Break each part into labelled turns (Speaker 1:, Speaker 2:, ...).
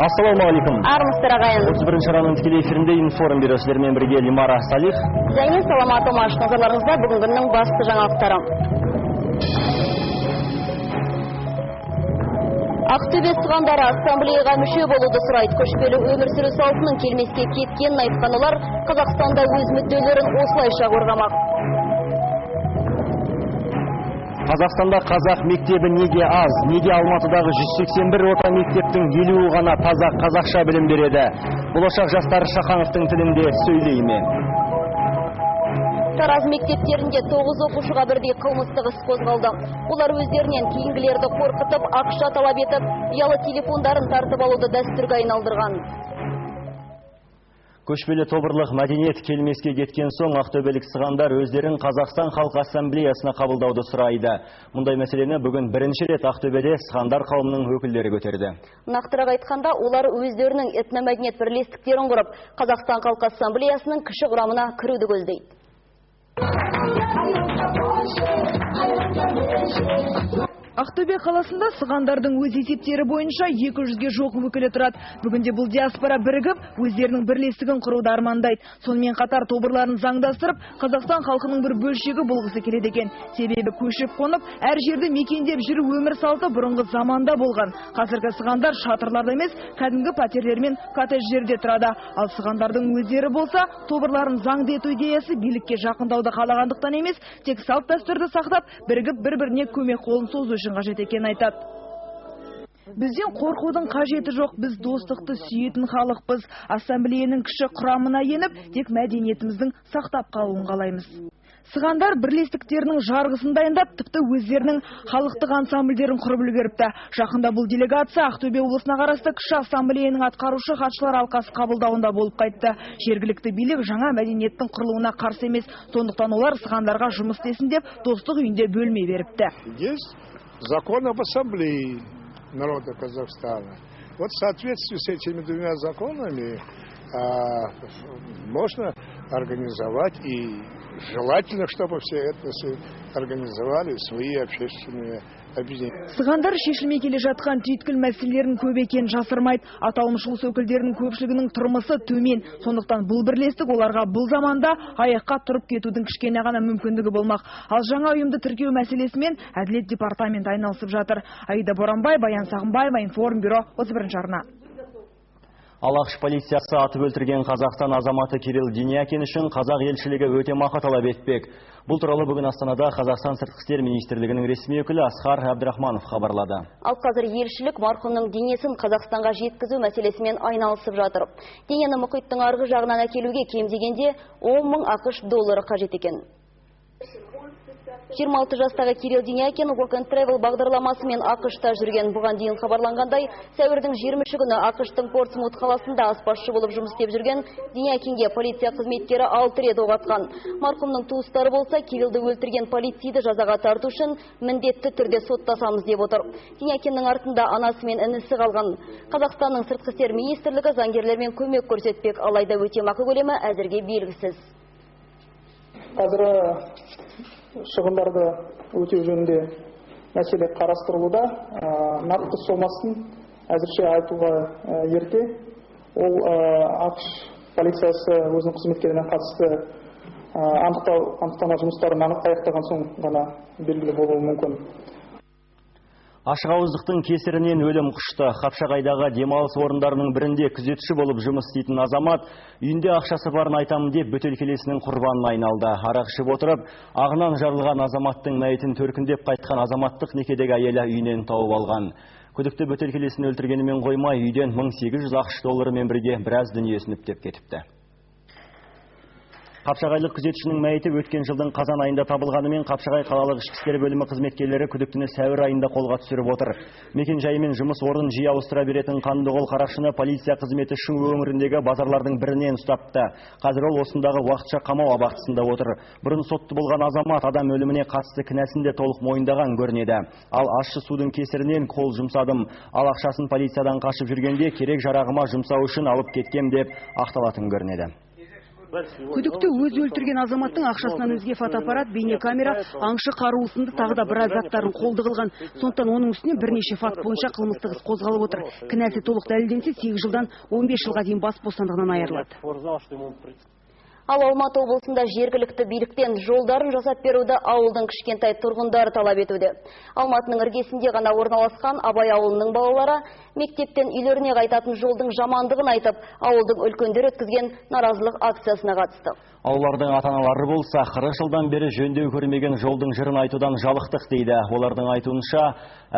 Speaker 1: Ассалаумағалейкум.
Speaker 2: Армысыздар ағайын.
Speaker 1: 31 араның тікелей эфирінде информ берушілермен бірге Лимара Салих.
Speaker 2: Және саламат Омаш. Назарларыңызда бүгінгі күннің басты жаңалықтары. Ақтөбе сығандары ассамблеяға мүше болуды сұрайды. Көшпелі өмір сүру салтының келмеске кеткенін айтқан олар Қазақстанда өз мүдделерін осылайша қорғамақ.
Speaker 1: Қазақстанда қазақ мектебі неге аз? Неге Алматыдағы 181 орта мектептің 50 ғана таза қазақша білім береді? Болашақ жастар Шахановтың тілінде сөйлей ме?
Speaker 2: Тараз мектептерінде 9 оқушыға бірдей қылмыстық іс қозғалды. Олар өздерінен кейінгілерді қорқытып, ақша талап етіп, ұялы телефондарын тартып алуды дәстүрге айналдырған.
Speaker 1: Көшпелі тобырлық мәдениет келмеске кеткен соң ақтөбелік сығандар өздерін Қазақстан Халқы Ассамблеясына қабылдауды сұрайды. Мұндай мәселені бүгін бірінші рет Ақтөбеде сығандар қауымының өкілдері көтерді.
Speaker 2: Нақтырақ айтқанда, олар өздерінің этномәдениет бірлестіктерін құрып, Қазақстан Халқы Ассамблеясының кіші құрамына кіруді көздейді.
Speaker 3: Ақтөбе қаласында сығандардың өз есептері бойынша 200-ге жоқ өкілі тұрады. Бүгінде бұл диаспора бірігіп, өздерінің бірлестігін құруды армандайды. Сонымен қатар тобырларын заңдастырып, Қазақстан халқының бір бөлшегі болғысы келеді екен. Себебі көшіп қонып, әр жерді мекендеп жүру өмір салты бұрынғы заманда болған. Қазіргі сығандар шатырларда емес, кәдімгі пәтерлер мен коттедждерде тұрады. Ал сығандардың өздері болса, тобырларын заңды ету идеясы билікке жақындауды қалағандықтан емес, тек салт дәстүрді сақтап, бірігіп бір-біріне көмек қолын созу қажет екен айтады. Бізден қорқудың қажеті жоқ, біз достықты сүйетін халықпыз. Ассамблеяның кіші құрамына еніп, тек мәдениетіміздің сақтап қалуын қалаймыз. Сығандар бірлестіктерінің жарғысын дайындап, тіпті өздерінің халықтық ансамбльдерін құрып үлгеріпті. Жақында бұл делегация Ақтөбе облысына қарасты кіші ассамблеяның атқарушы хатшылар алқасы қабылдауында болып қайтты. Жергілікті билік жаңа мәдениеттің құрылуына қарсы емес, сондықтан олар сығандарға жұмыс істесін деп достық үйінде бөлме беріпті.
Speaker 4: Закон об ассамблее народа Казахстана. Вот в соответствии с этими двумя законами можно организовать, и желательно, чтобы все этносы организовали свои общественные объединения.
Speaker 3: Сығандар шешілмей келе жатқан түйткіл мәселелерін көп екенін жасырмайды. Аталмыш ұлыс өкілдерінің көпшілігінің тұрмысы төмен. Сондықтан бұл бірлестік оларға бұл заманда аяққа тұрып кетудің кішкене ғана мүмкіндігі болмақ. Ал жаңа ұйымды тіркеу мәселесімен Әділет департаменті айналысып жатыр. Аида Боранбай, Баян Сағынбаева, Информбюро, 31 арна.
Speaker 1: Ал ақш полициясы атып өлтірген Қазақстан азаматы Кирилл Денякин үшін қазақ елшілігі өтемақы талап етпек. Бұл туралы бүгін Астанада Қазақстан сыртқы істер министрлігінің ресми өкілі Асқар Әбдірахманов хабарлады.
Speaker 2: Ал қазір елшілік марқұмның денесін Қазақстанға жеткізу мәселесімен айналысып жатыр. Денені мұхиттың арғы жағынан әкелуге кем дегенде 10 мың ақш доллары қажет екен. 26 жастағы Кирилл Денякин Work and Travel бағдарламасымен ақшта жүрген. Бұған дейін хабарланғандай, сәуірдің 20 күні ақштың Портсмут қаласында аспазшы болып жұмыс істеп жүрген Денякинге полиция қызметкері 6 рет оқ атқан. Марқұмның туыстары болса, Кириллді өлтірген полицейді жазаға тарту үшін міндетті түрде соттасамыз деп отыр. Денякиннің артында анасы мен інісі қалған. Қазақстанның сыртқы істер министрлігі заңгерлермен көмек көрсетпек, алайда өтемақы көлемі әзірге белгісіз.
Speaker 5: Қазір шығындарды өтеу жөнінде мәселе қарастырылуда. Нақты сомасын әзірше айтуға ерте. Ол ақш полициясы өзінің қызметкеріне қатысты анықтама жұмыстарын аяқтаған соң ғана белгілі болуы мүмкін.
Speaker 1: Ашықауыздықтың кесірінен өлім құшты. Қапшағайдағы демалыс орындарының бірінде күзетші болып жұмыс істейтін азамат үйінде ақшасы барын айтамын деп бөтелкелесінің құрбанына айналды. Арақ ішіп отырып, ағынан жарылған азаматтың мәйітін төркіндеп қайтқан азаматтық некедегі әйелі үйінен тауып алған. Күдікті бөтелкелесін өлтіргенімен қоймай, үйден 1800 ақш долларымен бірге біраз дүниесін үптеп кетіпті. Қапшағайлық күзетшінің мәйіті өткен жылдың қазан айында табылғанымен Қапшағай қалалық ішкі істер бөлімі қызметкерлері күдіктіні сәуір айында қолға түсіріп отыр. Мекен жайы мен жұмыс орнын жиі ауыстыра беретін Қандықол қарақшыны полиция қызметі Шу өңіріндегі базарлардың бірінен ұстапты. Қазір ол осындағы уақытша қамау абақтысында отыр. Бұрын сотты болған азамат адам өліміне қатысты кінәсін де толық мойындаған көрінеді. Ал ащы судың кесірінен қол жұмсадым. Ал ақшасын полициядан қашып жүргенде керек жарағыма жұмсау үшін алып кеткем деп ақталатын көрінеді.
Speaker 3: Күдікті өзі өлтірген азаматтың ақшасынан өзге фотоаппарат, бейнекамера, аңшы қаруы сынды тағы да біраз заттарын қолды қылған. Сондықтан оның үстіне бірнеше факт бойынша қылмыстық іс қозғалып отыр. Кінәсі толық дәлелденсе 8 жылдан 15 жылға дейін бас бостандығынан айырылады.
Speaker 2: Ал Алматы облысында жергілікті биліктен жолдарын жасап беруді ауылдың кішкентай тұрғындары талап етуде. Алматының іргесінде ғана орналасқан Абай ауылының балалары мектептен үйлеріне қайтатын жолдың жамандығын айтып, ауылдың үлкендер өткізген наразылық акциясына қатысты.
Speaker 1: Олардың ата-аналары болса, 40 жылдан бері жөндеу көрмеген жолдың жырын айтудан жалықтық дейді. Олардың айтуынша,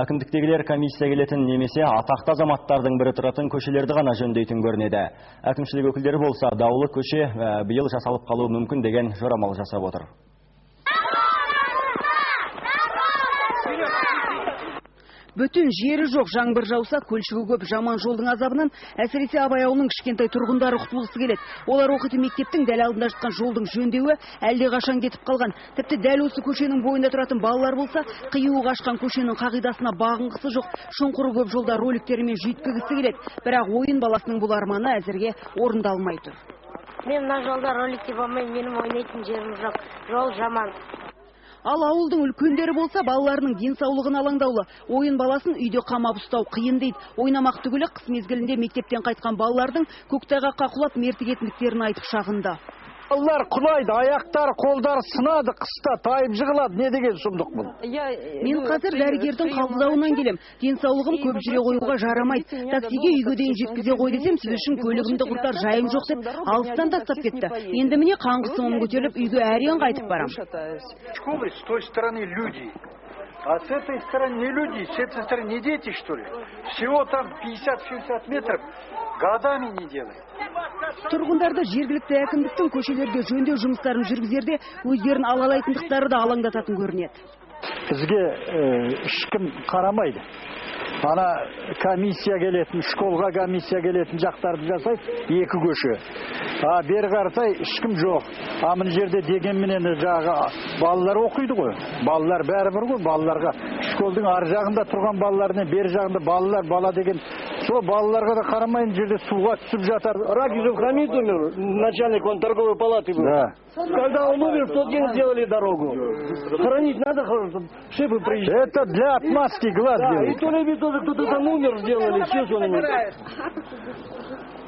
Speaker 1: әкімдіктегілер комиссия келетін немесе атақты азаматтардың бірі тұратын көшелерді ғана жөндейтін көрінеді. Әкімшілік өкілдері болса, даулы көше биыл жасалып қалуы мүмкін деген жорамал жасап отыр.
Speaker 3: Бүтін жері жоқ, жаңбыр жауса, көлшігі көп жаман жолдың азабынан әсіресе Абай ауылының кішкентай тұрғындары құтылғысы келеді. Олар оқитын мектептің дәл алдында жатқан жолдың жөндеуі әлде қашан кетіп қалған. Тіпті дәл осы көшенің бойында тұратын балалар болса, қиюы қашқан көшенің қағидасына бағынғысы жоқ, шұңқыры көп жолда роликтерімен жүйткігісі келеді. Бірақ ойын баласының бұл арманы әзірге орындалмай тұр.
Speaker 6: Мен мына жолда роликте болмай, менің ойнайтын жерім жоқ. Жол жаман.
Speaker 3: Ал ауылдың үлкендері болса, балаларының денсаулығын алаңдаулы. Ойын баласын үйде қамап ұстау қиын дейді. Ойнамақ түгілі қыс мезгілінде мектептен қайтқан балалардың көктайғаққа құлап мертігетіндіктерін айтып шағында.
Speaker 7: Балалар құлайды, аяқтары, қолдары сынады, қыста тайып жығылады. Не деген сұмдық бұл?
Speaker 3: Мен қазір дәрігердің қабылдауынан келем. Денсаулығым көп жүре қоюға жарамайды. Таксиге үйге дейін жеткізе қой десем, сіз үшін көлігімді құртар жайым жоқ деп, алыстан тастап кетті. Енді міне қаңғысымым көтеріліп, үйге әрең қайтып барам.
Speaker 7: Школы с той стороны люди. А с этой стороны не люди, с этой стороны не дети, что ли? Всего там 50-60 метров. Годами не делает.
Speaker 3: Тұрғындарды жергілікті әкімдіктің көшелерге жөндеу жұмыстарын жүргізерде өздерін алалайтындықтары да алаңдататын көрінеді.
Speaker 7: Бізге ешкім қарамайды. Ана комиссия келетін, школға комиссия келетін жақтарды жасайды, екі көше. Бері қарасай ешкім жоқ. Мына жерде дегенменен жағы балалар оқиды ғой. Балалар бәрібір ғой, балаларға школдың ар жағында тұрған балалармен бер жағында балалар, бала деген сол балаларға да қарамайын жерде суға түсіп жатар.
Speaker 8: Ракизов Хамид умер, начальник он торговой палаты был.
Speaker 7: Да.
Speaker 8: Когда он умер, в тот день сделали дорогу. Хоронить надо, чтобы шефы приезжали.
Speaker 7: Это для отмазки глаз делают.
Speaker 8: И то ли тоже кто-то там умер, сделали, все что-нибудь.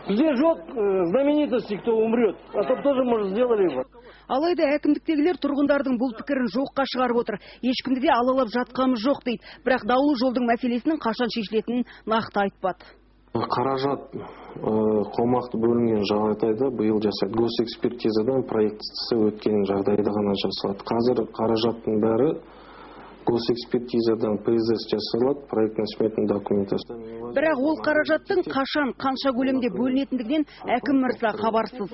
Speaker 8: Где ждет знаменитости, кто умрет, а то тоже, может, сделали его.
Speaker 3: Алайда әкімдіктегілер тұрғындардың бұл пікірін жоққа шығарып отыр. Ешкімді де алалап жатқанымыз жоқ дейді. Бірақ даулы жолдың мәселесінің қашан шешілетінін нақты айтпады.
Speaker 9: Қаражат қомақты бөлінген жағдайда биыл жасайды. Госэкспертизадан проектісі өткен жағдайда ғана жасалады. Қазір қаражаттың бәрі госэкспертизадан ПЗС жасалады, проектно-сметный документация.
Speaker 3: Бірақ ол қаражаттың қашан, қанша көлемде бөлінетіндігінен әкім мырза хабарсыз.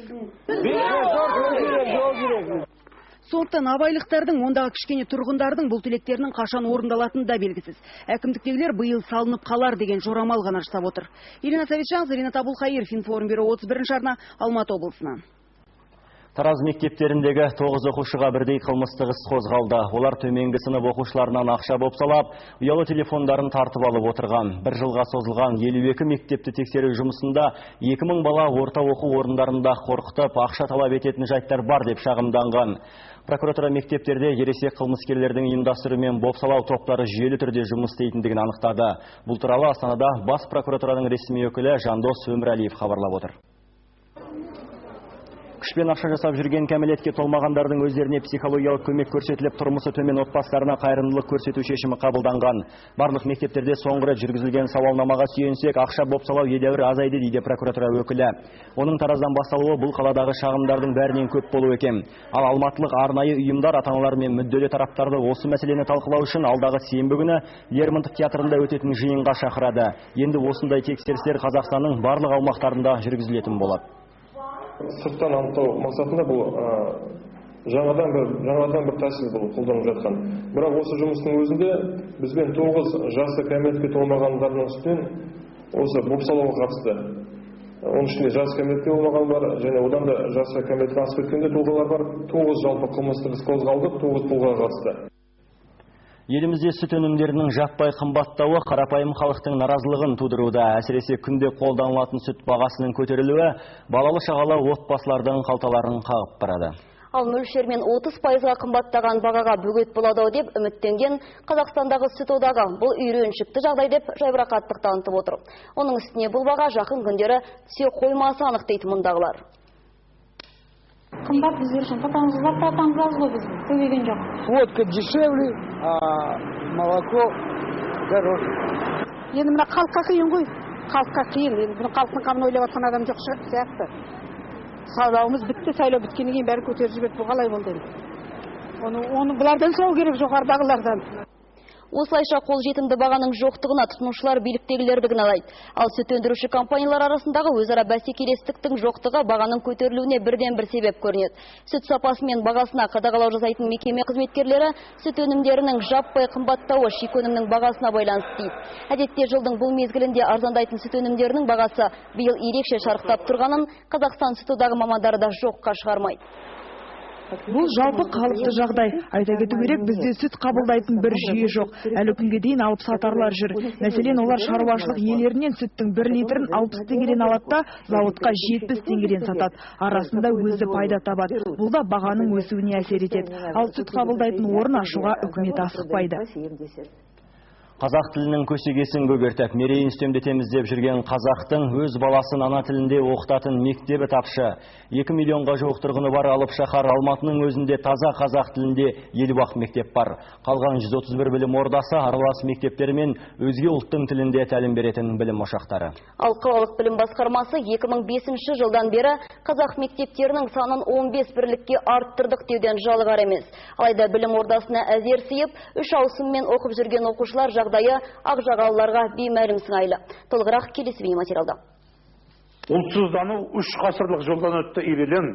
Speaker 3: Сондықтан абайлықтардың, ондағы кішкене тұрғындардың бұл тілектерінің қашан орындалатыны да белгісіз. Әкімдіктегілер биыл салынып қалар деген жорамал ғана жасап отыр. Елена Савичан, Зарина Табулхаиров, Информбюро 31 арна, Алматы облысынан.
Speaker 1: Тараз мектептеріндегі 9 оқушыға бірдей қылмыстық іс қозғалды. Олар төменгі сынып оқушыларынан ақша бопсалап, ұялы телефондарын тартып алып отырған. Bir жылға созылған 52 мектепті тексеру жұмысында 2000 бала орта оқу орындарында қорқытып, ақша талап ететін жайттар бар деп шағымданған. Прокуратура мектептерде ересек қылмыскерлердің ұйымдастыруымен бопсалау топтары жүйелі түрде жұмыс істейтіндігін анықтады. Бұл туралы Астанада бас прокуратураның ресми өкілі Жандос Өмірәлиев хабарлап отыр. Күшпен ақша жасап жүрген кәмелетке толмағандардың өздеріне психологиялық көмек көрсетіліп, тұрмысы төмен отбасыларына қайырымдылық көрсету шешімі қабылданған. Барлық мектептерде соңғы рет жүргізілген сауалнамаға сүйенсек, ақша бопсалау едәуір азайды дейді прокуратура өкілі. Оның Тараздан басталуы бұл қаладағы шағымдардың бәрінен көп болу екен. Ал алматылық арнайы ұйымдар ата-аналар мен мүдделі тараптарды осы мәселені талқылау үшін алдағы сенбі күні Лермонтов театрында өтетін жиынға шақырады. Енді осындай тексерістер Қазақстанның барлық аумақтарында жүргізілетін болады.
Speaker 10: Сырттан анықтау мақсатында бұл жаңадан бір тәсіл бұл қолданып жатқан. Бірақ осы жұмыстың өзінде бізбен 9 жасы кәмелетке толмағандардың үстінен осы бопсалауға қатысты. Оның ішінде жасы кәмелетке толмаған бар, және одан да жасы кәмелетке асып кеткенде тұлғалар бар. 9 жалпы қылмыстық іс қозғалды, 9 тұлғаға қатысты.
Speaker 1: Елімізде сүт өнімдерінің жаппай қымбаттауы қарапайым халықтың наразылығын тудыруда. Әсіресе күнде қолданылатын сүт бағасының көтерілуі балалы шағалы отбасылардың қалталарын қағып барады.
Speaker 2: Ал мөлшермен 30%-ға қымбаттаған бағаға бөгет болады деп үміттенген Қазақстандағы сүт одағы бұл үйреншікті жағдай деп жайбарақаттық танытып отыр. Оның үстіне бұл баға жақын күндері түсе қоймасы анық дейді мұндағылар.
Speaker 11: Қымбат біздер үшін, потому зарплатамыз аз ғой біздің, көбейген жоқ.
Speaker 12: Водка дешевле, а молоко дороже.
Speaker 11: Енді мына халыққа қиын ғой. Халыққа қиын. Енді халықтың қамын ойлап жатқан адам жоқ сияқты. Сайлауымыз бітті, сайлау біткеннен кейін бәрі көтеріп жіберді. Бұл қалай болды енді? Оны бұлардан сау керек, жоғарыдағылардан.
Speaker 2: Осылайша қолжетімді бағаның жоқтығына тұтынушылар биліктегілерді кінәлайды. Ал сүт өндіруші компаниялар арасындағы өзара бәсекелестіктің жоқтығы бағаның көтерілуіне бірден бір себеп көрінеді. Сүт сапасы мен бағасына қадағалау жасайтын мекеме қызметкерлері сүт өнімдерінің жаппай қымбаттауы шикі өнімнің бағасына байланысты дейді. Әдетте жылдың бұл мезгілінде арзандайтын сүт өнімдерінің бағасы биыл ерекше шарықтап тұрғанын Қазақстан сүт одағы мамандары да жоққа шығармайды.
Speaker 3: Бұл жалпы қалыпты жағдай. Айта кету керек, бізде сүт қабылдайтын бір жүйе жоқ. Әлі күнге дейін алып сатарлар жүр. Мәселен, олар шаруашылық иелерінен сүттің 1 литрін 60 теңгеден алады да зауытқа 70 теңгеден сатады. Арасында өзі пайда табады. Бұл да бағаның өсуіне әсер етеді. Ал сүт қабылдайтын орын ашуға үкімет асықпайды.
Speaker 1: Қазақ тілінің көсегесін көгертіп, мерейін үстемдетеміз деп жүрген қазақтың өз баласын ана тілінде оқытатын мектебі тапшы. 2 миллионға жуық тұрғыны бар алып шаһар Алматының өзінде таза қазақ тілінде елу-ақ мектеп бар. Қалған 131 білім ордасы аралас мектептері мен өзге ұлттың тілінде тәлім беретін білім ошақтары.
Speaker 2: Ал қалалық білім басқармасы 2005 жылдан бері қазақ мектептерінің санын 15 бірлікке арттырдық деуден жалығар емес. Алайда білім ордасына әзер сыйып, 3 ауысыммен оқып жүрген оқушылар жағдайы ақжағалыларға беймәлім сыңайлы. Толығырақ келесі бейнематериалда.
Speaker 13: Ұлтсыздану 3 ғасырлық жолдан өтті ирелең.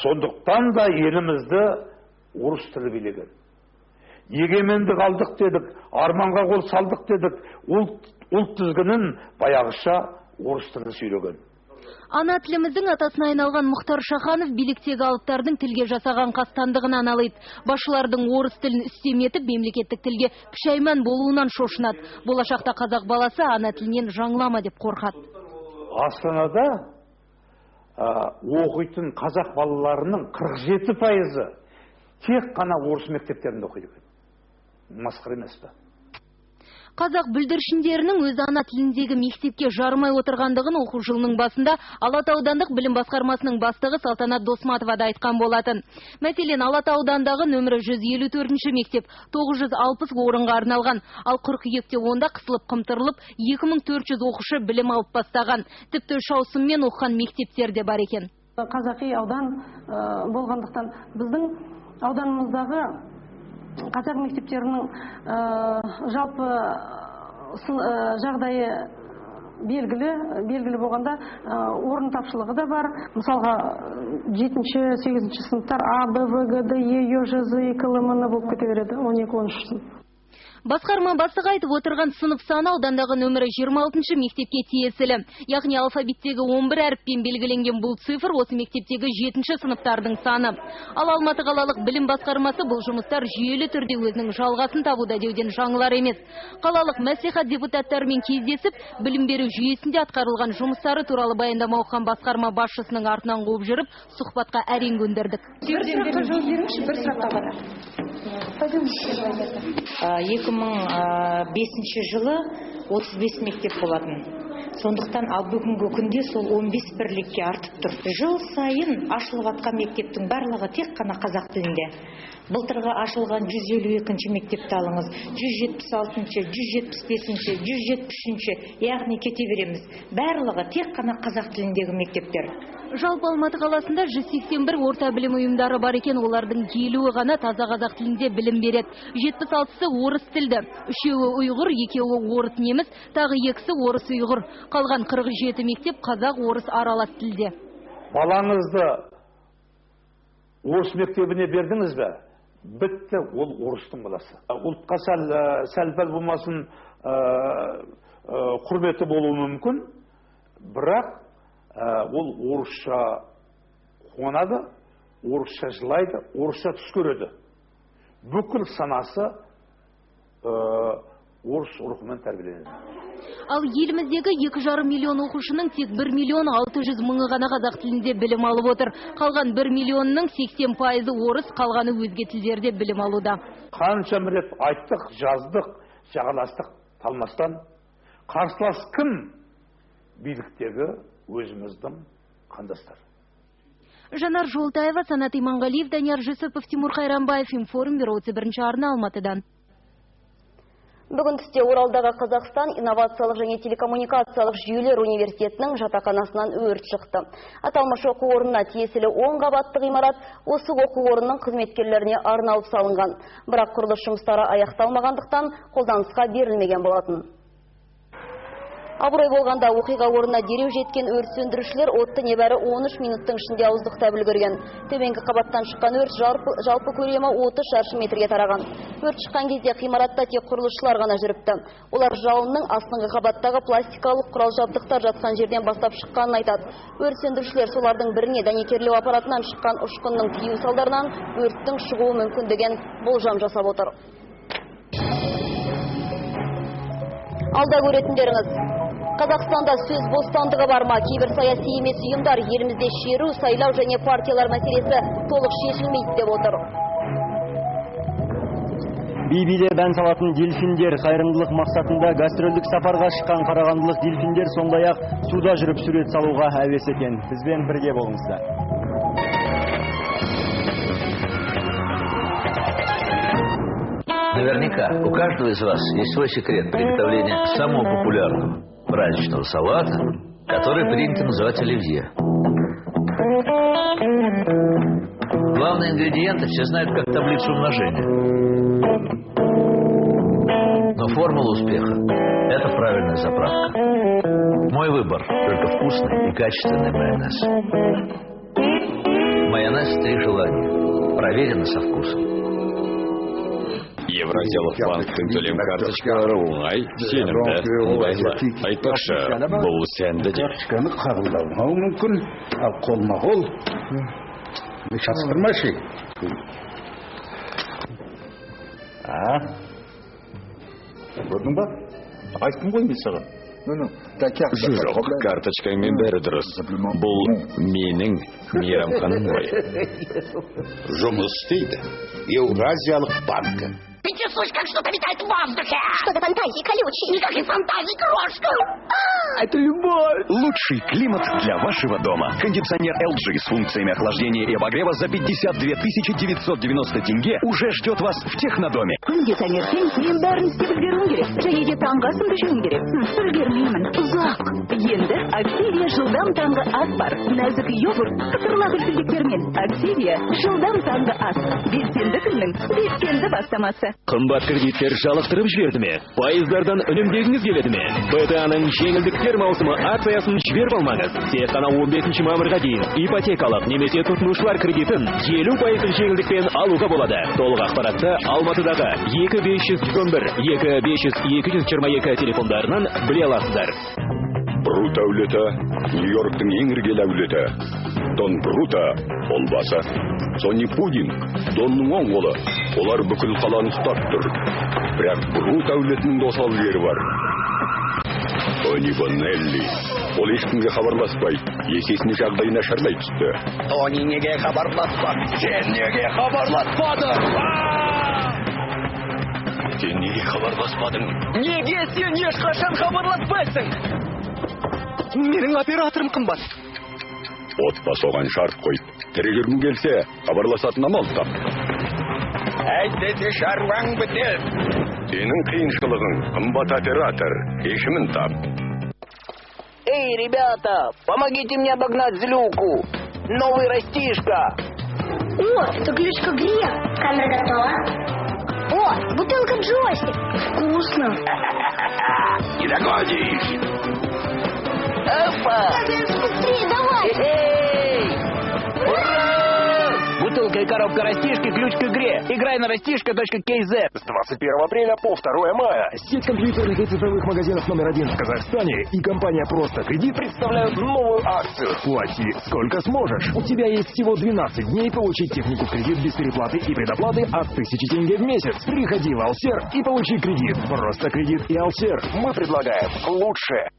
Speaker 13: Сондықтан да елімізді орыс тілі билеген. Егемендік алдық дедік, арманға қол салдық дедік, ұлт тізгінін баяғыша орыс тілі сөйлеген.
Speaker 14: Ана тіліміздің атасына айналған Мұхтар Шаханов биліктегі алыптардың тілге жасаған қастандығын аналайды. Басшылардың орыс тілін үстем етіп, мемлекеттік тілге пішайман болуынан шошынады. Болашақта қазақ баласы ана тілінен жаңлама деп қорқады.
Speaker 13: Астанада оқитын қазақ балаларының 47% тек қана орыс мектептерінде оқиды. Масқара емес пе?
Speaker 14: Қазақ бүлдіршіндерінің өз ана тіліндегі мектепке жармай отырғандығын оқу жылының басында Алатау аудандық білім басқармасының бастығы Салтанат Досматова да айтқан болатын. Мәселен, Алатау аудандағы нөмірі 154 мектеп 960 орынға арналған, ал қыркүйекте онда қысылып қымтырылып 2400 оқушы білім алып бастаған. Тіпті 3 ауысыммен оқыған мектептер де бар екен.
Speaker 11: Қазақи аудан болғандықтан біздің ауданымыздағы қазақ мектептерінің жалпы жағдайы белгілі болғанда орын тапшылығы да бар. Мысалға 7-8 сыныптар А, Б, В, Г, Д, Е, Ё, Ж, З, И, К, Л, М болып кете береді. 12-13 сынып.
Speaker 14: Басқарма бастығы айтып отырған сынып саны аудандағы нөмірі 26 мектепке тиесілі. Яғни алфавиттегі 11 әріппен белгіленген бұл цифр осы мектептегі 7 сыныптардың саны. Ал Алматы қалалық білім басқармасы бұл жұмыстар жүйелі түрде өзінің жалғасын табуда деуден жаңылар емес. Қалалық мәслихат депутаттарымен кездесіп, білім беру жүйесінде атқарылған жұмыстары туралы баяндама оқыған басқарма басшысының артынан қуып жүріп, сұхбатқа әрең көндірдік.
Speaker 11: Бір сұраққа жауап беріңізші, бір сұраққа ғана.
Speaker 15: 2005 жылы 35 мектеп болатын. Сондықтан ал бүгінгі күнде сол 15 бірлікке артып тұр. Жыл сайын ашылып атқан мектептің барлығы тек қана қазақ тілінде. Былтырғы ашылған 152-ші мектепті алыңыз, 176-ші, 175-ші, 173-ші, яғни кете береміз. Барлығы тек қана қазақ тіліндегі мектептер.
Speaker 14: Жалпы Алматы қаласында 181 орта білім ұйымдары бар екен, олардың 50-і ғана таза қазақ тілінде білім береді. 76-сы орыс тілді, 3-і ұйғыр, 2-і орыс неміс, тағы 2-сі орыс ұйғыр. Қалған 47 мектеп қазақ орыс аралас тілде.
Speaker 13: Балаңызды орыс мектебіне бердіңіз бе? Бітті, ол орыстың баласы. Ұлтқа сәл-пәл болмасын құрметі болуы мүмкін, бірақ ол орысша қуанады, орысша жылайды, орысша түс көреді. Бүкіл санасы орыс рухымен тәрбиеленеді.
Speaker 14: Ал еліміздегі 2,5 миллион оқушының тек 1,6 миллион ғана қазақ тілінде білім алып отыр. Қалған 1 миллионның 80% орыс, қалғаны өзге тілдерде білім алуда.
Speaker 13: Қанша рет айттық, жаздық, жағаластық талмастан. Қарсылас кім? Биліктегі өзіміздің қандастар.
Speaker 14: Жанар Жолтаева, Санат Иманғалиев, Данияр Жүсіпов, Тимур Қайранбаев, Информ бюросы 1-ші арна Алматыдан.
Speaker 2: Бүгін түсте Оралдағы Қазақстан инновациялық және телекоммуникациялық жүйелер университетінің жатақханасынан өрт шықты. Аталмыш оқу орнына тиесілі 10 қабатты ғимарат осы оқу орнының қызметкерлеріне арналып салынған. Бірақ құрылыс жұмыстары аяқталмағандықтан қолданысқа берілмеген болатын. Абырой болғанда оқиға орнына дереу жеткен өрт сөндірушілер отты небәрі 13 минуттың ішінде ауыздықтап үлгерген. Төменгі қабаттан шыққан өрт жалпы көлемі 30 шаршы метрге тараған. Өрт шыққан кезде ғимаратта тек құрылысшылар ғана жүріпті. Олар жалынның астыңғы қабаттағы пластикалық құрал жабдықтар жатқан жерден бастап шыққанын айтады. Өрт сөндірушілер солардың біріне дәнекерлеу аппаратынан шыққан ұшқынның тию салдарынан өрттің шығуы мүмкіндігін болжам жасап отыр. Алда көретіндеріңіз. Қазақстанда сөз бостандығы бар ма? Кейбір саяси емес ұйымдар елімізде шеру, сайлау және партиялар мәселесі толық шешілмейді деп отыр.
Speaker 1: Би-биде дән салатын дельфиндер қайырымдылық мақсатында гастрольдік сапарға шыққан қарағандылық дельфиндер сондай-ақ суда жүріп сурет салуға әуес екен. Бізбен бірге болыңыздар.
Speaker 16: Наверняка у каждого из вас есть свой секрет приготовления самого популярного праздничного салата, который принято называть оливье. Главные ингредиенты все знают как таблицу умножения. Но формула успеха – это правильная заправка. Мой выбор – только вкусный и качественный майонез. Майонез «Три желания». Проверено со вкусом.
Speaker 17: Евразиялық банктың төлем карточкалары оңай, сенімді, ыңғайлы. Айтпақшы, бұл сәнді де.
Speaker 18: Карточканы қабылдауға мүмкін, ал қолма-қол шатыстырмашы.
Speaker 17: Көрдің ба? Айттым ғой мен саған. Жоқ, карточкаңмен бәрі дұрыс. Бұл менің мейрамханым ғой.
Speaker 18: Жұмыс істейді. Евразиялық банкі.
Speaker 19: Ты не слышишь, как что-то витает в воздухе? Что за фантазии колючие? Никаких фантазий, крошка!
Speaker 20: Это любовь! Лучший климат для вашего дома. Кондиционер LG с функциями охлаждения и обогрева за 52 990 тенге уже ждет вас в Технодоме.
Speaker 21: Кондиционер мен бәрін істеп үлгеруім керек. Және де таңғы асын пішуім керек. Үлгермеймін. Ұзақ. Енді Активия жылдам таңғы ас бар. Нәзік йогурт, қытырлақ үлгіліктермен. Активия жылдам таңғы ас. Белсенді күннің белсенді бастамасы.
Speaker 20: Қымбат кредиттер жалықтырып жіберді ме? Пайыздардан үнемдегіңіз келеді ме? БТАның жеңілдіктер маусымы акциясын жіберіп алмаңыз. Тек қана 15 мамырға дейін ипотекалық немесе тұтынушылар кредитін 50% жеңілдікпен алуға болады. Толық ақпаратты Алматыдағы 2511-2522 телефондарынан біле аласыздар.
Speaker 17: Брут әулеті, Нью-Йорктың ең іргелі әулеті. Дон Брута, қолбасы. Сони Пудин, Донның оң қолы. Олар бүкіл қаланы ұстап тұр. Бірақ Брут әулетінің досал жері бар. Тони Боннелли. Ол ешкімге хабарласпай, есесіне жағдай нашарлай түсті.
Speaker 19: Тони неге хабарласпады? Сен неге хабарласпадың?
Speaker 17: Сен неге хабарласпадың?
Speaker 19: Неге сен ешқашан хабарласпайсың? Менің операторым қымбат.
Speaker 17: Отбасы оған шарт қойып, тірі жүргің келсе, хабарласатын амал тап.
Speaker 19: Әйтпесе шаруаң бітер.
Speaker 17: Сенің қиыншылығың қымбат оператор, шешімін тап.
Speaker 19: Эй, ребята, помогите мне обогнать злюку. Новый растишка.
Speaker 22: О, это ключ к игре. Камера готова. О, бутылка джойстик. Вкусно.
Speaker 17: Не догонишь.
Speaker 19: Опа!
Speaker 22: Быстрее, давай!
Speaker 19: Эй! Ура!
Speaker 4: Шкатулка и коробка растишки, ключ к игре. Играй на растишка.kz.
Speaker 5: С 21 апреля по 2 мая. Сеть компьютерных и цифровых магазинов №1 в Казахстане и компания «Просто кредит» представляют новую акцию. Плати сколько сможешь. У тебя есть всего 12 дней получить технику в кредит без переплаты и предоплаты от 1000 тенге в месяц. Приходи в Алсер и получи кредит. Просто кредит и Алсер. Мы предлагаем лучшее.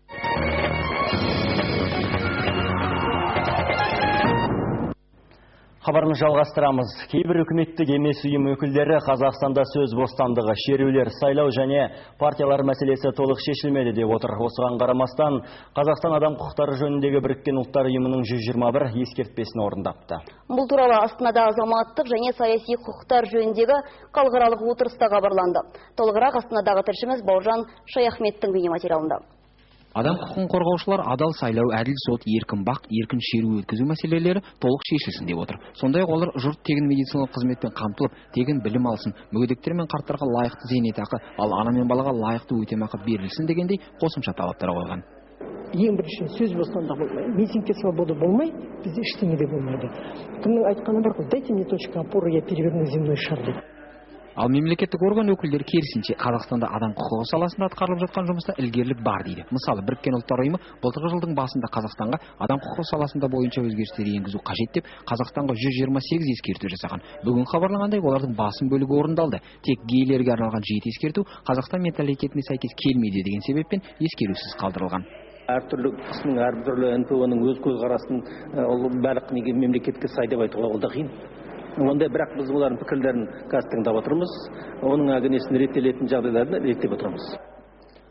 Speaker 1: Хабарны жалғастырамыз. Кейбір үкіметтік емес ұйым өкілдері Қазақстанда сөз бостандығы, шерулер, сайлау және партиялар мәселесі толық шешілмеді деп отыр. Осыған қарамастан, Қазақстан адам құқықтары жөніндегі біріккен ұлттар ұйымының 121 ескертпесін орындапты.
Speaker 2: Бұл туралы Астанада азаматтық және саяси құқықтар жөніндегі халықаралық отырыста хабарланды. Толығырақ Астанадағы тілшіміз Бауыржан Шаяхметтің бейнематериалында.
Speaker 23: Адам құқығын қорғаушылар адал сайлау, әділ сот, еркін бақ, еркін шеру өткізу мәселелері толық шешілсін деп отыр. Сондай-ақ олар жұрт тегін медициналық қызметпен қамтылып, тегін білім алсын, мүгедектер мен қарттарға лайықты зейнетақы, ал ана мен балаға лайықты өтемақы берілсін дегендей қосымша талаптар қойған.
Speaker 24: Ең бірінші сөз бостандығы болмайды, митингке свобода болмайды, бізде ештеңе де болмайды. Кімнің айтқаны бар ғой, дайте мне точку опоры, я переверну земной шар деп.
Speaker 23: Ал мемлекеттік орган өкілдері керісінше Қазақстанда адам құқығы саласында атқарылып жатқан жұмыста ілгерілік бар дейді. Мысалы, Біріккен ұлттар ұйымы былтырғы жылдың басында Қазақстанға адам құқығы саласында бойынша өзгерістер енгізу қажет деп Қазақстанға 128 ескерту жасаған. Бүгін хабарланғандай, олардың басым бөлігі орындалды. Тек гейлерге арналған 7 ескерту Қазақстан менталитетіне сәйкес келмейді деген себеппен ескерусіз қалдырылған.
Speaker 25: Әртүрлі қысымның әртүрлі НПО-ның өз көзқарасын барлық мемлекетке сай деп айтуға ол да қиын. Онда бірақ біз олардың пікірлерін қазір тыңдап отырмыз, оның агнесін реттелетін жағдайларын реттеп отырмыз.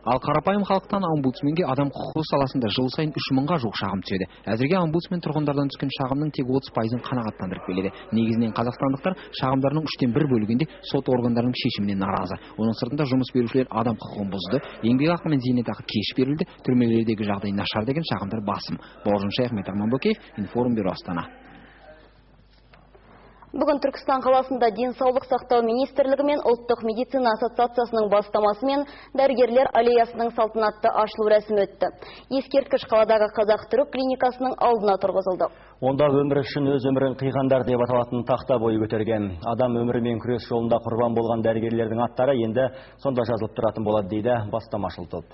Speaker 23: Ал қарапайым халықтан омбудсменге адам құқығы саласында жыл сайын 3000-ға жуық шағым түседі. Әзірге омбудсмен тұрғындардан түскен шағымның тек 30%-ын қанағаттандырып келеді. Негізінен қазақстандықтар шағымдарының 1/3 бөлігінде сот органдарының шешіміне наразы. Оның сыртында жұмыс берушілер адам құқығын бұзды, еңбекақы мен зейнетақы кеш берілді, түрмелердегі жағдай нашар деген шағымдар басым. Бауыржан Шаяхмет, Арман Бөкеев, Информбюро, Астана.
Speaker 2: Бүгін Түркістан қаласында денсаулық сақтау министрлігі мен ұлттық медицина ассоциациясының бастамасымен дәрігерлер аллеясының салтанатты ашылу рәсімі өтті. Ескерткіш қаладағы Қазақ-түрік клиникасының алдына тұрғызылды.
Speaker 1: Онда өмір үшін өз өмірін қиғандар деп аталатын тақта бой көтерген. Адам өмірімен күрес жолында құрбан болған дәрігерлердің аттары енді сонда жазылып тұратын болады дейді бастамашыл топ.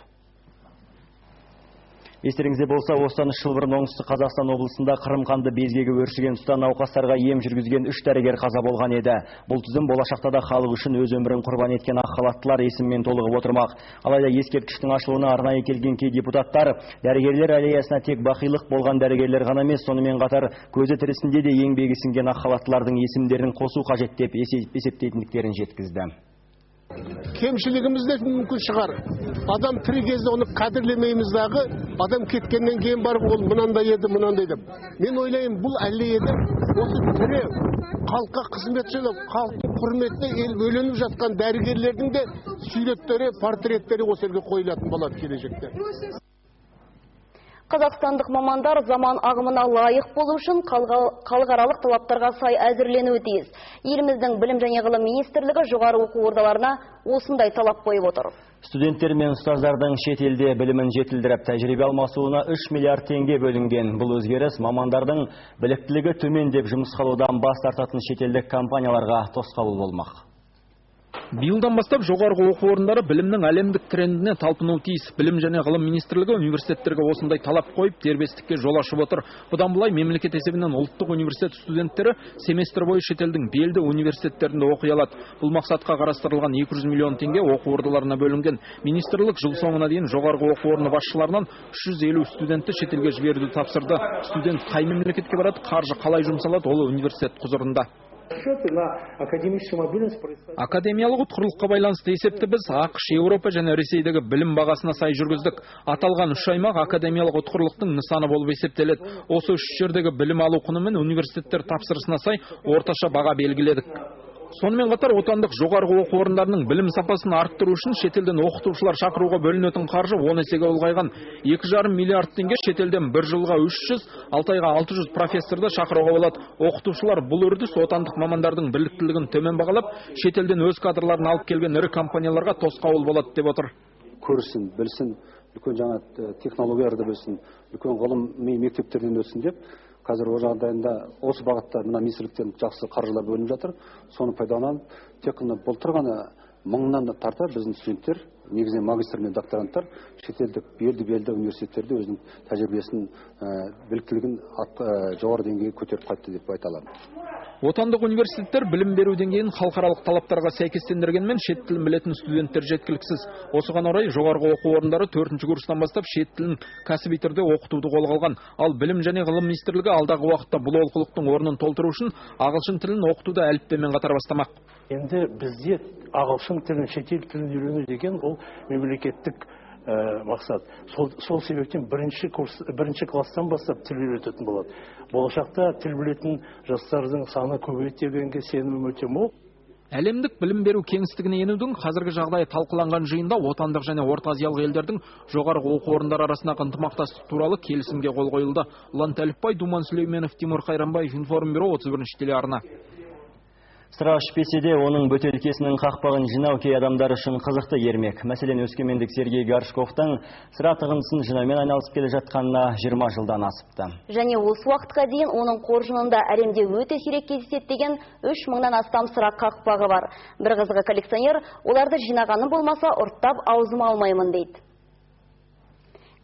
Speaker 1: Естеріңізде болса, осыдан 3 жыл бұрын оңтүстік Қазақстан облысында Қырым қанды безгегі өршіген тұста науқастарға ем жүргізген 3 дәрігер қаза болған еді. Бұл тізім болашақта да халық үшін өз өмірін құрбан еткен ақ халаттылар есіммен толығып отырмақ. Алайда ескерткіштің ашылуына арнайы келген кей депутаттар дәрігерлер аллеясына тек бақилық болған дәрігерлер ғана емес, сонымен қатар көзі тірісінде де еңбегі сіңген ақ халаттылардың есімдерін қосу қажет деп есептейтіндіктерін жеткізді.
Speaker 26: Кемшілігіміз де мүмкін шығар. Адам тірі кезде оны қадірлемейміз дағы, адам кеткеннен кейін барып ол мынандай еді, мынандай деп. Мен ойлайым, бұл әллеяда осы тірі халыққа қызмет жасап, халықтың құрметіне ел бөленіп жатқан дәрігерлердің де суреттері, портреттері осы жерге қойылатын болады келешекте.
Speaker 2: Қазақстандық мамандар заман ағымына лайық болу үшін халықаралық талаптарға сай әзірленуі тиіс. Еліміздің білім және ғылым министрлігі жоғары оқу ордаларына осындай талап қойып отыр.
Speaker 1: Студенттер мен ұстаздардың шет елде білімін жетілдіріп, тәжірибе алмасуына 3 миллиард теңге бөлінген. Бұл өзгеріс мамандардың біліктілігі төмен деп жұмыс қалудан бас тартатын шетелдік компанияларға тосқауыл болмақ.
Speaker 27: Биылдан бастап жоғарғы оқу орындары білімнің әлемдік трендіне талпынуы тиіс. Білім және ғылым министрлігі университеттерге осындай талап қойып, дербестікке жол ашып отыр. Бұдан былай мемлекет есебінен ұлттық университет студенттері семестр бойы шетелдің белді университеттерінде оқи алады. Бұл мақсатқа қарастырылған 200 миллион теңге оқу ордаларына бөлінген. Министрлік жыл соңына дейін жоғарғы оқу орны басшыларынан 350 студентті шетелге жіберуді тапсырды. Студент қай мемлекетке барады, қаржы қалай жұмсалады, ол университет құзырында. Академиялық ұтқырлыққа байланысты есепті біз ақш, Еуропа және Ресейдегі білім бағасына сай жүргіздік. Аталған 3 аймақ академиялық ұтқырлықтың нысаны болып есептеледі. Осы 3 жердегі білім алу құны мен университеттер тапсырысына сай орташа баға белгіледік. Сонымен қатар отандық жоғарғы оқу орындарының білім сапасын арттыру үшін шетелден оқытушылар шақыруға бөлінетін қаржы 10 есеге ұлғайған. 2,5 миллиард теңге шетелден 1 жылға 300, 6 айға 600 профессорды шақыруға болады. Оқытушылар бұл үрдіс отандық мамандардың біліктілігін төмен бағалап, шетелден өз кадрларын алып келген ірі компанияларға тосқауыл болады деп отыр.
Speaker 28: Көрсін, білсін, үлкен жаңа технологияларды білсін, үлкен ғылым мектептерден өтсін деп
Speaker 3: қазір о жағдайында осы бағытта мына министрліктен жақсы қаржылар бөлініп жатыр. Соны пайдаланып, тек қана былтыр ғана 1000-нан тарта біздің студенттер, негізінен магистр мен докторанттар шетелдік белді университеттерде өзінің тәжірибесін, біліктілігін жоғары деңгейге көтеріп қайтты деп айта аламын.
Speaker 27: Отандық университеттер білім беру деңгейін халықаралық талаптарға сәйкестендіргенмен шет тілін білетін студенттер жеткіліксіз. Осыған орай жоғарғы оқу орындары 4-ші курстан бастап шет тілін кәсіби түрде оқытуды қолға алған. Ал білім және ғылым министрлігі алдағы уақытта бұл олқылықтың орнын толтыру үшін ағылшын тілін оқытуды әліппемен қатар бастамақ.
Speaker 6: Енді бізде ағылшын тілін, шетел тілін үйрену деген ол мемлекеттік мақсат. Сол себептен бірінші класстан бастап тіл үйрететін болады. Болашақта тіл білетін жастардың саны көбейеді дегенге сенімім өте мол.
Speaker 27: Әлемдік білім беру кеңістігіне енудің қазіргі жағдайы талқыланған жиында отандық және орта азиялық елдердің жоғарғы оқу орындары арасындағы ынтымақтастық туралы келісімге қол қойылды. Ұлан Тәліпбай, Думан Сүлейменов, Тимур Қайранбаев, Информбюро, 31-ші телеарна.
Speaker 1: Сыра ішпесе де, оның бөтелкесінің қақпағын жинау кей адамдар үшін қызықты ермек. Мәселен, өскемендік Сергей Горшковтың сыра тығынысын жинаумен айналысып келе жатқанына 20 жылдан асыпты.
Speaker 2: Және осы уақытқа дейін оның қоржынында әлемде өте сирек кездеседі деген 3000-нан астам сыра қақпағы бар. Бір қызығы, коллекционер оларды жинағаны болмаса ұрттап аузыма алмаймын дейді.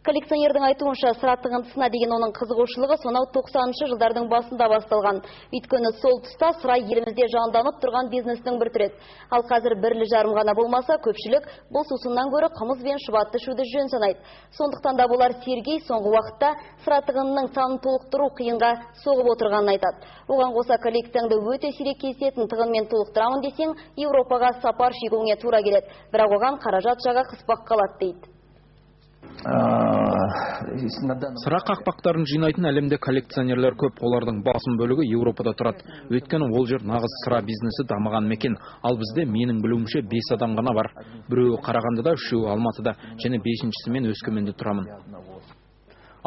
Speaker 2: Коллекционердің айтуынша сыра тығындысына деген оның қызығушылығы сонау 90-шы жылдардың басында басталған. Өйткені сол тұста сыра елімізде жанданып тұрған бизнестің бір түрі. Ал қазір 1,5 ғана болмаса, көпшілік бұл сусыннан гөрі қымыз бен шұбатты ішуді жөн санайды. Сондықтан да болар Сергей соңғы уақытта сыра тығынының санын толықтыру қиынға соғып отырғанын айтады. Оған қоса коллекцияңды өте сирек кездесетін тығынмен толықтырамын десең, Еуропаға сапар шегуіңе тура келеді. Бірақ оған қаражат жағы қыспақ қалады дейді.
Speaker 27: Сыра қақпақтарын жинайтын әлемде коллекционерлер көп, олардың басым бөлігі Еуропада тұрады. Өйткені ол жер нағыз сыра бизнесі дамыған мекен. Ал бізде менің білуімше 5 адам ғана бар. Біреуі Қарағандыда, 3-еуі Алматыда, және 5-шісі мен Өскеменде тұрамын.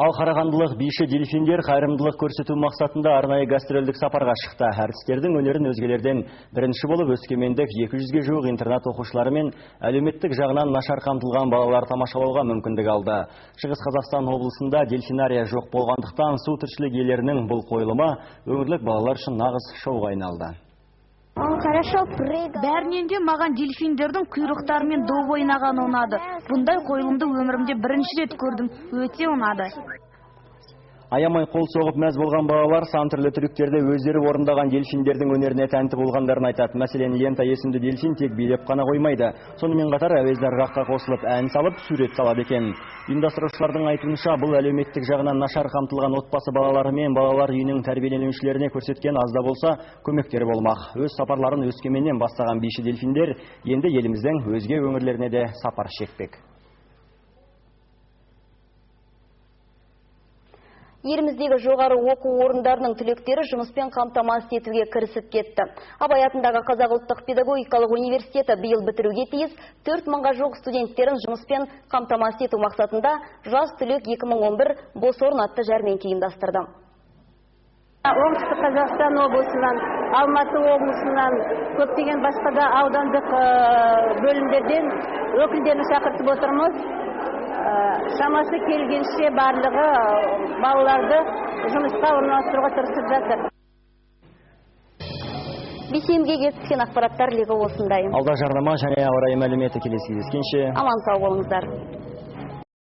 Speaker 1: Ал қарағандылық биші дельфиндер қайырымдылық көрсету мақсатында арнайы гастрольдік сапарға шықты. Әртістердің өнерін өзгелерден бірінші болып өскемендік 200-ге жуық интернат оқушылары мен әлеуметтік жағынан нашар қамтылған балалар тамашалауға мүмкіндік алды. Шығыс Қазақстан облысында дельфинария жоқ болғандықтан су тіршілік иелерінің бұл қойылымы өңірлік балалар үшін нағыз шоуға айналды.
Speaker 7: Бәрінен де маған дельфиндердің құйрықтарымен доп ойнағаны ұнады. Бұндай қойылымды өмірімде бірінші рет көрдім. Өте ұнады.
Speaker 1: Аямай қол соғып мәз болған балалар сан түрлі трюктерде өздері орындаған дельфиндердің өнеріне тәнті болғандарын айтады. Мәселен, Лента есімді дельфин тек билеп қана қоймайды. Сонымен қатар әуезді ырғаққа қосылып ән салып, сурет салады екен. Ұйымдастырушылардың айтуынша, бұл әлеуметтік жағынан нашар қамтылған отбасы балалары мен балалар үйінің тәрбиеленушілеріне көрсеткен аз да болса көмектері болмақ. Өз сапарларын Өскеменнен бастаған биші дельфиндер енді еліміздің өзге өңірлеріне де сапар шекпек.
Speaker 2: Еліміздегі жоғары оқу орындарының түлектері жұмыспен қамтамасыз етуге кірісіп кетті. Абай атындағы Қазақ ұлттық педагогикалық университеті биыл бітіруге тиіс 4000-ға жуық студенттерін жұмыспен қамтамасыз ету мақсатында жас түлек 2011 бос орын атты жәрмеңке ұйымдастырды.
Speaker 8: Оңтүстік Қазақстан облысынан, Алматы облысынан, көптеген басқа да аудандық бөлімдерден өкілдерін шақыртып отырмыз. Шамасы келгенше барлығы балаларды жұмысқа орналастыруға тырысып жатыр.
Speaker 2: Бейсенбіге кеткен ақпараттар легі осындай.
Speaker 1: Алда жарнама және ауа райы мәліметі келесі кездескенше.
Speaker 2: Аман сау болыңыздар.